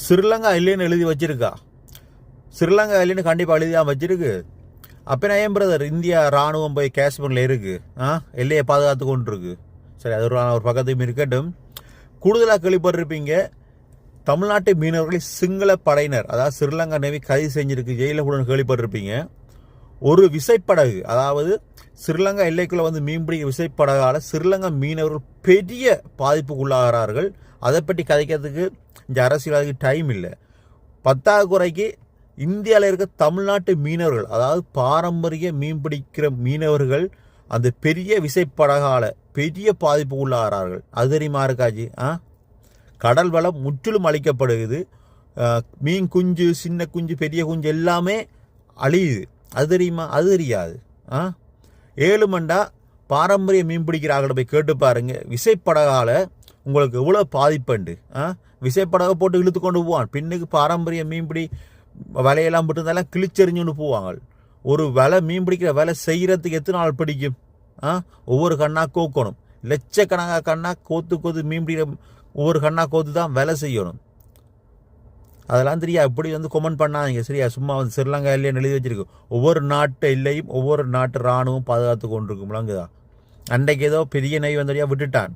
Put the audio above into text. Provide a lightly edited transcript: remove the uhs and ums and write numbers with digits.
ஸ்ரீலங்கா இல்லைன்னு எழுதி வச்சிருக்கா. ஸ்ரீலங்கா இல்லைன்னு கண்டிப்பாக எழுதி தான் வச்சிருக்கு. அப்போ நான் ஏன் பிரதர் இந்தியா இராணுவம் போய் காஷ்மீரில் இருக்குது, எல்லையை பாதுகாத்து கொண்டு இருக்கு. சரி, அது ஒரு பக்கத்தையும் இருக்கட்டும். கூடுதலாக கேள்விப்பட்டிருப்பீங்க, தமிழ்நாட்டு மீனவர்களை சிங்கள படையினர், அதாவது ஸ்ரீலங்கா நேவி கைது செஞ்சிருக்கு, ஜெயிலில் கூட கேள்விப்பட்டிருப்பீங்க. ஒரு விசைப்படகு, அதாவது ஸ்ரீலங்கா எல்லைக்குள்ளே வந்து மீன்பிடிக்க விசைப்படகால் ஸ்ரீலங்கா மீனவர்கள் பெரிய பாதிப்புக்குள்ளாகிறார்கள். அதை பற்றி கதைக்கிறதுக்கு இந்த அரசியலுக்கு டைம் இல்லை. 10வது குறைக்கு இந்தியாவில் இருக்க தமிழ்நாட்டு மீனவர்கள், அதாவது பாரம்பரிய மீன்பிடிக்கிற மீனவர்கள் அந்த பெரிய விசைப்படகால பெரிய பாதிப்பு உள்ளாகிறார்கள். அது தெரியுமா இருக்காச்சு? கடல் வளம் முற்றிலும் அழிக்கப்படுகிறது. மீன் குஞ்சு, சின்ன குஞ்சு, பெரிய குஞ்சு எல்லாமே அழியுது. அது தெரியுமா? அது தெரியாது. 7 மண்டா பாரம்பரிய மீன் பிடிக்கிறார்கள் போய் கேட்டு பாருங்க. விசைப்படகால உங்களுக்கு எவ்வளோ பாதிப்புண்டு. விசைப்படகை போட்டு இழுத்து கொண்டு போவான். பின்னுக்கு பாரம்பரிய மீன்பிடி வலையெல்லாம் போட்டுருந்தாலும் கிழிச்செறிஞ்சுன்னு போவாங்க. ஒரு வேலை மீன் பிடிக்கிற வேலை செய்கிறதுக்கு எத்தனை நாள் பிடிக்கும்? ஒவ்வொரு கண்ணாக கோக்கணும். லட்சக்கணக்காக கண்ணாக கோத்து மீன் பிடிக்கிற ஒவ்வொரு கண்ணாக கோத்து தான் வேலை செய்யணும். அதெல்லாம் தெரியா. இப்படி வந்து கொமெண்ட் பண்ணாதீங்க சரியா? சும்மா வந்து ஸ்ரீலங்கா இல்லைன்னு எழுதி வச்சிருக்கு. ஒவ்வொரு நாட்டு எல்லையும் ஒவ்வொரு நாட்டு இராணுவம் பாதுகாத்து கொண்டிருக்கும். விளங்குதா? அன்றைக்கு ஏதோ பெரிய நெய் வந்தடியாக விட்டுட்டான்.